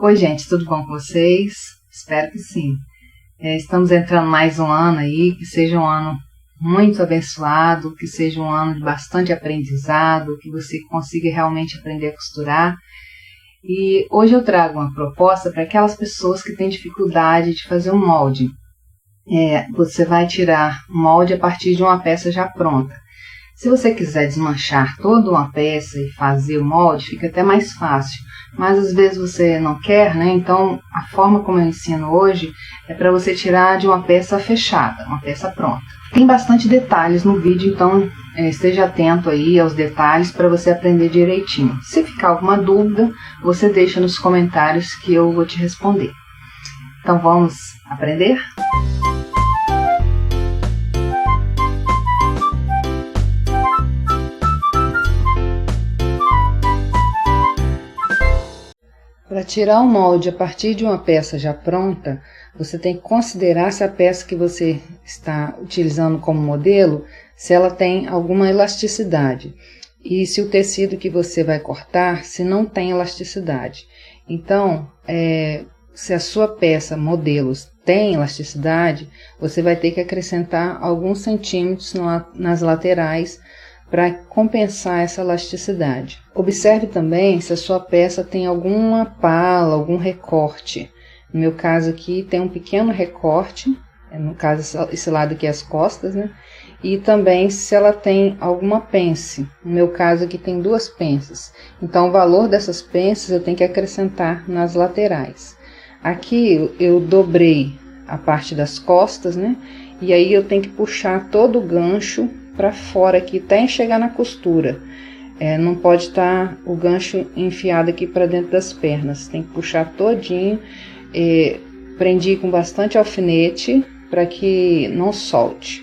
Oi gente, tudo bom com vocês? Espero que sim. Estamos entrando mais um ano aí, que seja um ano muito abençoado, que seja um ano de bastante aprendizado, que você consiga realmente aprender a costurar. E hoje eu trago uma proposta para aquelas pessoas que têm dificuldade de fazer um molde. Você vai tirar o molde a partir de uma peça já pronta. Se você quiser desmanchar toda uma peça e fazer o molde, fica até mais fácil. Mas às vezes você não quer, né? Então a forma como eu ensino hoje é para você tirar de uma peça fechada, uma peça pronta. Tem bastante detalhes no vídeo, então esteja atento aí aos detalhes para você aprender direitinho. Se ficar alguma dúvida, você deixa nos comentários que eu vou te responder. Então vamos aprender? Para tirar o molde a partir de uma peça já pronta, você tem que considerar se a peça que você está utilizando como modelo, se ela tem alguma elasticidade. E se o tecido que você vai cortar, se não tem elasticidade. Então, se a sua peça modelos tem elasticidade, você vai ter que acrescentar alguns centímetros nas laterais para compensar essa elasticidade. Observe também se a sua peça tem alguma pala, algum recorte. No meu caso aqui tem um pequeno recorte, no caso esse lado aqui é as costas, né? E também se ela tem alguma pence. No meu caso aqui tem duas pences. Então o valor dessas pences eu tenho que acrescentar nas laterais. Aqui eu dobrei a parte das costas, né? E aí eu tenho que puxar todo o gancho para fora aqui até chegar na costura. Não pode estar o gancho enfiado aqui para dentro das pernas, tem que puxar todinho. Prendi com bastante alfinete para que não solte.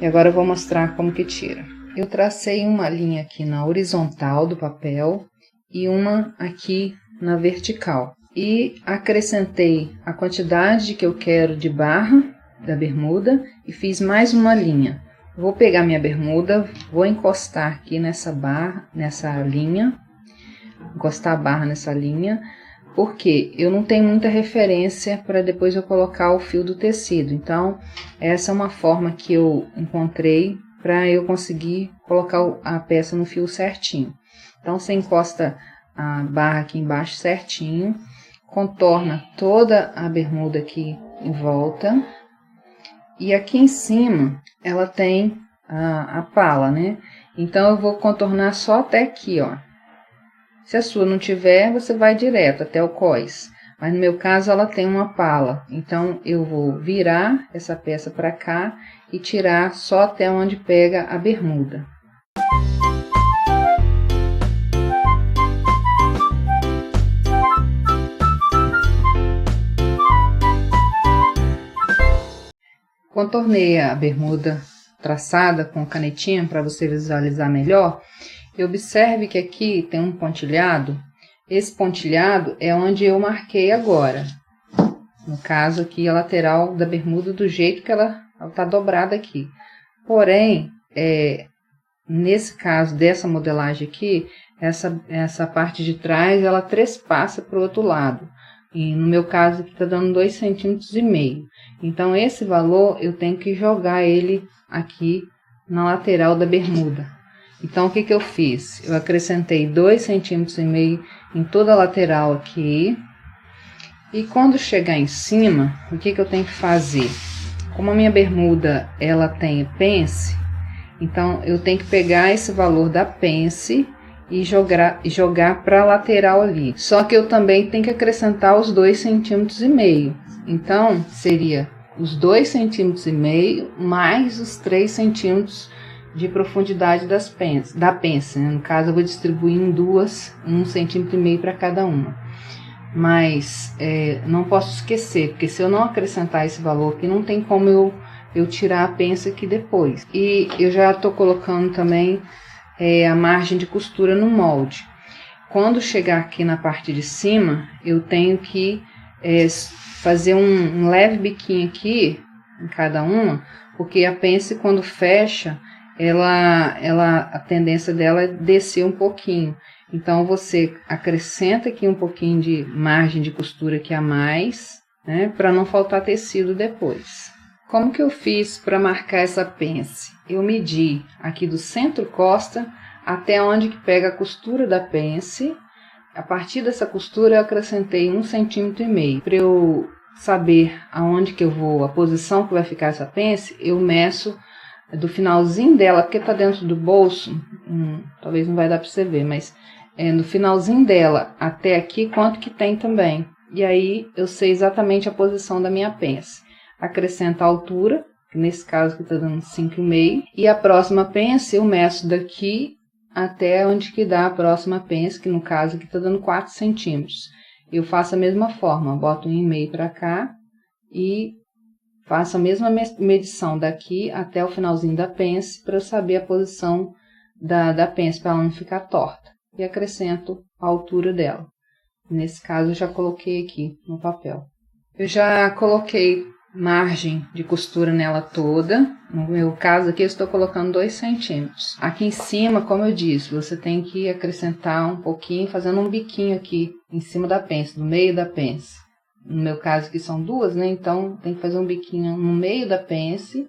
E agora eu vou mostrar como que tira. Eu tracei uma linha aqui na horizontal do papel e uma aqui na vertical. E acrescentei a quantidade que eu quero de barra da bermuda e fiz mais uma linha. Vou pegar minha bermuda, vou encostar aqui nessa linha, encostar a barra nessa linha, porque eu não tenho muita referência para depois eu colocar o fio do tecido. Então, essa é uma forma que eu encontrei para eu conseguir colocar a peça no fio certinho. Então, você encosta a barra aqui embaixo certinho, contorna toda a bermuda aqui em volta. E aqui em cima, ela tem a pala, né? Então, eu vou contornar só até aqui, ó. Se a sua não tiver, você vai direto até o cós. Mas no meu caso, ela tem uma pala. Então, eu vou virar essa peça para cá e tirar só até onde pega a bermuda. Contornei a bermuda traçada com canetinha para você visualizar melhor. E observe que aqui tem um pontilhado. Esse pontilhado é onde eu marquei agora. No caso aqui a lateral da bermuda do jeito que ela está dobrada aqui. Porém, nesse caso dessa modelagem aqui, essa parte de trás ela trespassa para o outro lado. E no meu caso aqui está dando 2,5 cm. Então esse valor eu tenho que jogar ele aqui na lateral da bermuda. Então o que eu fiz? Eu acrescentei 2,5 cm em toda a lateral aqui. E quando chegar em cima, o que eu tenho que fazer? Como a minha bermuda ela tem pence, então eu tenho que pegar esse valor da pence e jogar para a lateral ali. Só que eu também tenho que acrescentar os 2,5 cm. Então, seria os 2,5 cm mais os 3 centímetros de profundidade da pence. Né? No caso, eu vou distribuir em duas, 1,5 cm para cada uma. Mas não posso esquecer, porque se eu não acrescentar esse valor aqui, não tem como eu tirar a pence aqui depois. E eu já estou colocando também a margem de costura no molde. Quando chegar aqui na parte de cima, eu tenho que fazer um leve biquinho aqui em cada uma, porque a pence quando fecha, a tendência dela é descer um pouquinho. Então você acrescenta aqui um pouquinho de margem de costura aqui a mais, né, para não faltar tecido depois. Como que eu fiz para marcar essa pence? Eu medi aqui do centro costa até onde que pega a costura da pence. A partir dessa costura eu acrescentei 1,5 cm. Para eu saber aonde que eu vou, a posição que vai ficar essa pence, eu meço do finalzinho dela, porque tá dentro do bolso, talvez não vai dar para você ver, mas no finalzinho dela até aqui, quanto que tem também. E aí eu sei exatamente a posição da minha pence. Acrescento a altura, que nesse caso que tá dando 5,5, e a próxima pence eu meço daqui até onde que dá a próxima pence, que no caso aqui tá dando 4 centímetros. Eu faço a mesma forma, boto 1,5 para cá e faço a mesma medição daqui até o finalzinho da pence para eu saber a posição da pence, para ela não ficar torta. E acrescento a altura dela. Nesse caso eu já coloquei aqui no papel. Eu já coloquei margem de costura nela toda. No meu caso aqui eu estou colocando 2 centímetros. Aqui em cima, como eu disse, você tem que acrescentar um pouquinho, fazendo um biquinho aqui em cima da pence, no meio da pence. No meu caso aqui são duas, né? Então tem que fazer um biquinho no meio da pence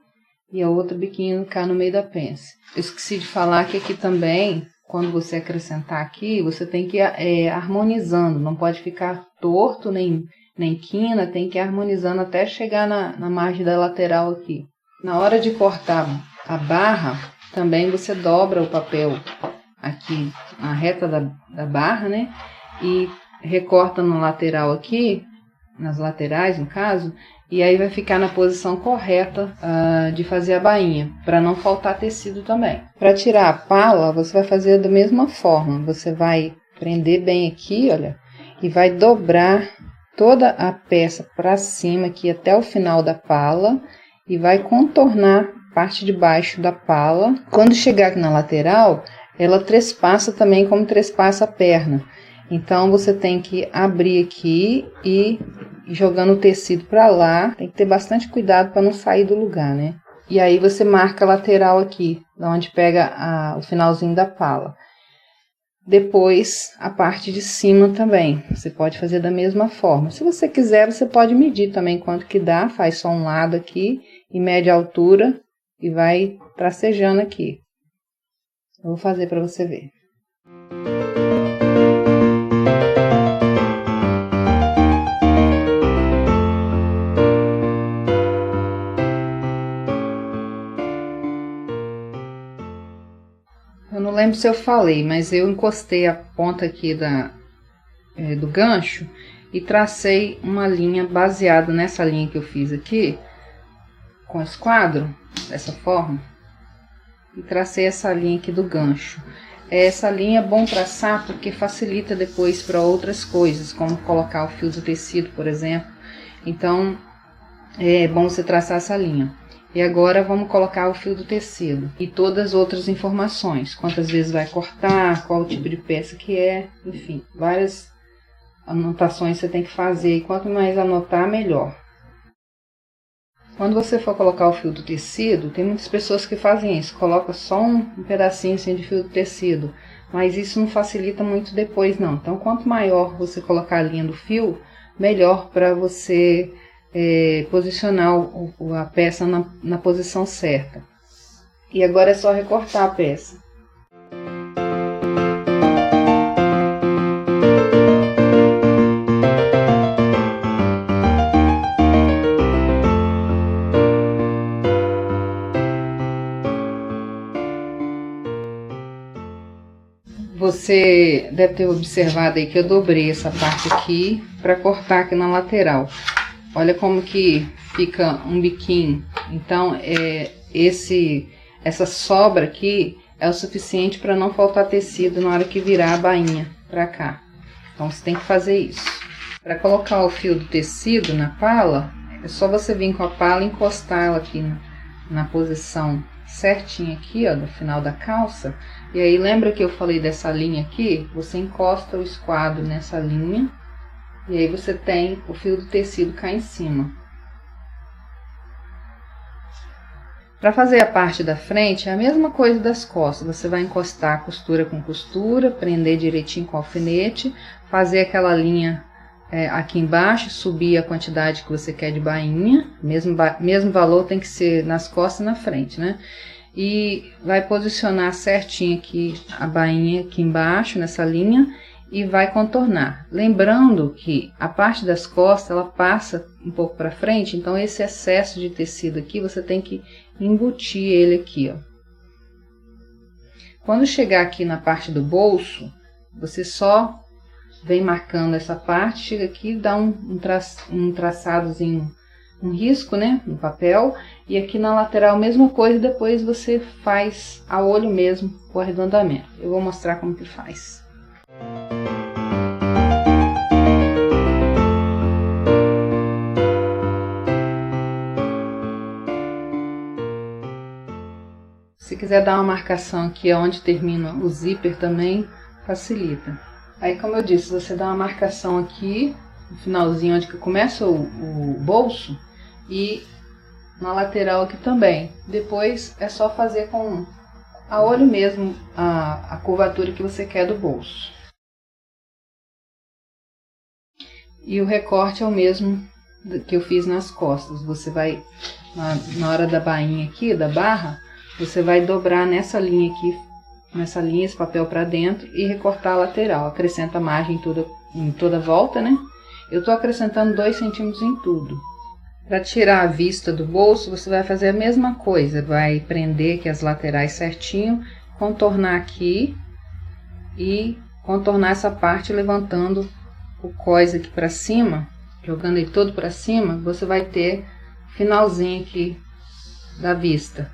e a outra biquinho cá no meio da pence. Eu esqueci de falar que aqui também, quando você acrescentar aqui, você tem que ir harmonizando. Não pode ficar torto nem quina, tem que ir harmonizando até chegar na margem da lateral aqui. Na hora de cortar a barra, também você dobra o papel aqui na reta da barra, né? E recorta na lateral aqui, nas laterais no caso, e aí vai ficar na posição correta de fazer a bainha, para não faltar tecido também. Para tirar a pala, você vai fazer da mesma forma, você vai prender bem aqui, olha, e vai dobrar toda a peça para cima aqui até o final da pala e vai contornar a parte de baixo da pala. Quando chegar aqui na lateral, ela trespassa também como trespassa a perna. Então você tem que abrir aqui e jogando o tecido para lá. Tem que ter bastante cuidado para não sair do lugar, né? E aí você marca a lateral aqui, onde pega o finalzinho da pala. Depois, a parte de cima também, você pode fazer da mesma forma. Se você quiser, você pode medir também quanto que dá, faz só um lado aqui, e mede a altura, e vai tracejando aqui. Eu vou fazer para você ver. Eu não lembro se eu falei, mas eu encostei a ponta aqui do gancho e tracei uma linha baseada nessa linha que eu fiz aqui, com esquadro, dessa forma, e tracei essa linha aqui do gancho. Essa linha é bom traçar porque facilita depois para outras coisas, como colocar o fio do tecido, por exemplo. Então, é bom você traçar essa linha. E agora vamos colocar o fio do tecido e todas as outras informações. Quantas vezes vai cortar, qual o tipo de peça que é, enfim. Várias anotações você tem que fazer e quanto mais anotar, melhor. Quando você for colocar o fio do tecido, tem muitas pessoas que fazem isso. Coloca só um pedacinho assim de fio do tecido. Mas isso não facilita muito depois não. Então quanto maior você colocar a linha do fio, melhor para você posicionar a peça na posição certa. E agora é só recortar a peça. Você deve ter observado aí que eu dobrei essa parte aqui para cortar aqui na lateral. Olha como que fica um biquinho. Então, essa sobra aqui é o suficiente para não faltar tecido na hora que virar a bainha para cá. Então, você tem que fazer isso. Para colocar o fio do tecido na pala, é só você vir com a pala e encostar ela aqui na posição certinha aqui, ó, no final da calça. E aí, lembra que eu falei dessa linha aqui? Você encosta o esquadro nessa linha. E aí você tem o fio do tecido cá em cima. Para fazer a parte da frente, é a mesma coisa das costas. Você vai encostar costura com costura, prender direitinho com alfinete, fazer aquela linha aqui embaixo, subir a quantidade que você quer de bainha. Mesmo valor tem que ser nas costas e na frente, né? E vai posicionar certinho aqui a bainha aqui embaixo, nessa linha, e vai contornar. Lembrando que a parte das costas, ela passa um pouco para frente, então esse excesso de tecido aqui, você tem que embutir ele aqui, ó. Quando chegar aqui na parte do bolso, você só vem marcando essa parte, chega aqui e dá um traçadozinho, um risco, né, no papel, e aqui na lateral mesma coisa, depois você faz a olho mesmo o arredondamento. Eu vou mostrar como que faz. Se quiser dar uma marcação aqui onde termina o zíper também, facilita. Aí, como eu disse, você dá uma marcação aqui, no finalzinho onde que começa o bolso, e na lateral aqui também. Depois é só fazer com a olho mesmo a curvatura que você quer do bolso. E o recorte é o mesmo que eu fiz nas costas. Você vai, na hora da bainha aqui, da barra, você vai dobrar nessa linha aqui, nessa linha, esse papel para dentro e recortar a lateral. Acrescenta a margem em toda a volta, né? Eu tô acrescentando 2 centímetros em tudo. Para tirar a vista do bolso, você vai fazer a mesma coisa. Vai prender aqui as laterais certinho, contornar aqui e contornar essa parte levantando o cós aqui para cima, jogando ele todo para cima, você vai ter finalzinho aqui da vista.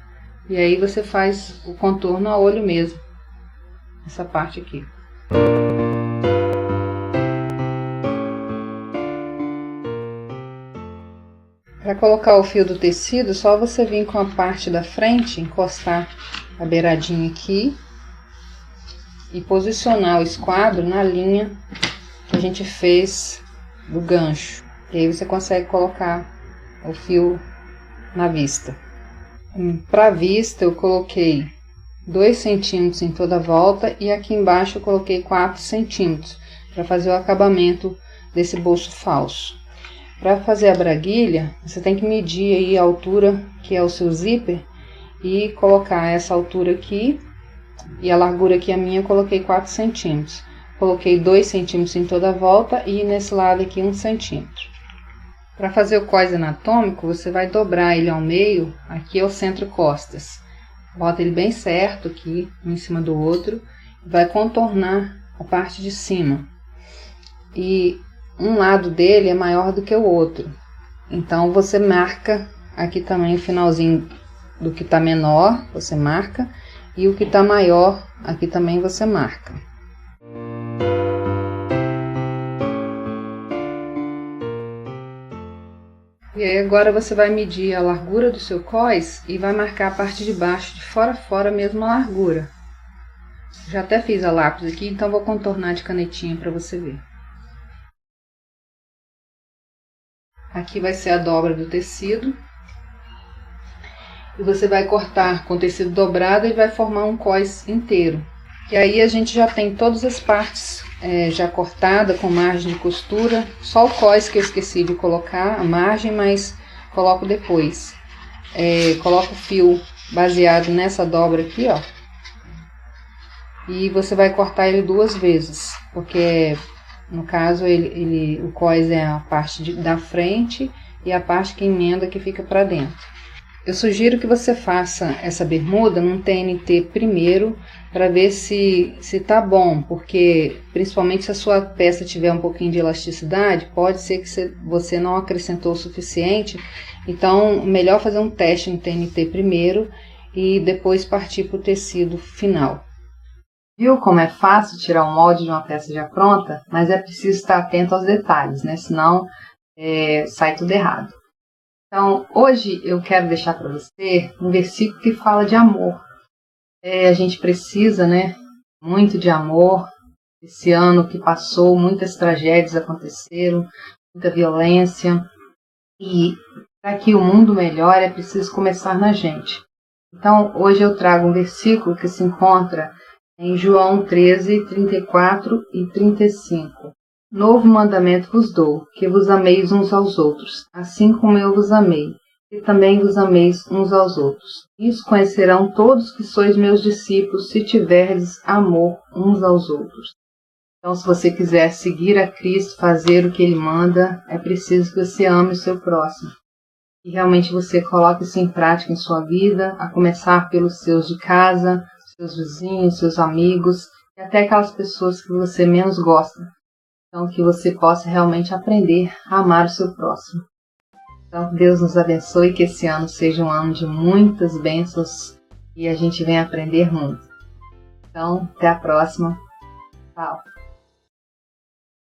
E aí você faz o contorno a olho mesmo, essa parte aqui. Para colocar o fio do tecido, só você vir com a parte da frente, encostar a beiradinha aqui e posicionar o esquadro na linha que a gente fez do gancho. E aí você consegue colocar o fio na vista. Para a vista eu coloquei 2 centímetros em toda a volta e aqui embaixo eu coloquei 4 centímetros para fazer o acabamento desse bolso falso. Para fazer a braguilha, você tem que medir aí a altura que é o seu zíper e colocar essa altura aqui, e a largura aqui a minha eu coloquei 4 centímetros. Coloquei 2 centímetros em toda a volta e nesse lado aqui 1 centímetro. Para fazer o cós anatômico, você vai dobrar ele ao meio, aqui é o centro costas. Bota ele bem certo aqui, um em cima do outro, e vai contornar a parte de cima. E um lado dele é maior do que o outro. Então você marca aqui também o finalzinho do que está menor, você marca, e o que está maior, aqui também você marca. E aí agora você vai medir a largura do seu cós e vai marcar a parte de baixo, de fora a fora mesmo a largura. Já até fiz a lápis aqui, então vou contornar de canetinha para você ver. Aqui vai ser a dobra do tecido. E você vai cortar com tecido dobrado e vai formar um cós inteiro. E aí a gente já tem todas as partes já cortada com margem de costura. Só o cós que eu esqueci de colocar, a margem, mas coloco depois. Coloco o fio baseado nessa dobra aqui, ó. E você vai cortar ele 2 vezes, porque no caso o cós é a parte da frente e a parte que emenda que fica para dentro. Eu sugiro que você faça essa bermuda num TNT primeiro para ver se tá bom, porque principalmente se a sua peça tiver um pouquinho de elasticidade, pode ser que você não acrescentou o suficiente. Então, melhor fazer um teste no TNT primeiro e depois partir para o tecido final. Viu como é fácil tirar um molde de uma peça já pronta? Mas é preciso estar atento aos detalhes, né? Senão sai tudo errado. Então, hoje eu quero deixar para você um versículo que fala de amor. A gente precisa, né, muito de amor. Esse ano que passou, muitas tragédias aconteceram, muita violência. E para que o mundo melhore, é preciso começar na gente. Então, hoje eu trago um versículo que se encontra em João 13, 34 e 35. Novo mandamento vos dou, que vos ameis uns aos outros, assim como eu vos amei, e também vos ameis uns aos outros. Isso conhecerão todos que sois meus discípulos, se tiverdes amor uns aos outros. Então, se você quiser seguir a Cristo, fazer o que Ele manda, é preciso que você ame o seu próximo. E realmente você coloque isso em prática em sua vida, a começar pelos seus de casa, seus vizinhos, seus amigos, e até aquelas pessoas que você menos gosta. Então, que você possa realmente aprender a amar o seu próximo. Então, Deus nos abençoe, que esse ano seja um ano de muitas bênçãos e a gente venha aprender muito. Então, até a próxima. Tchau.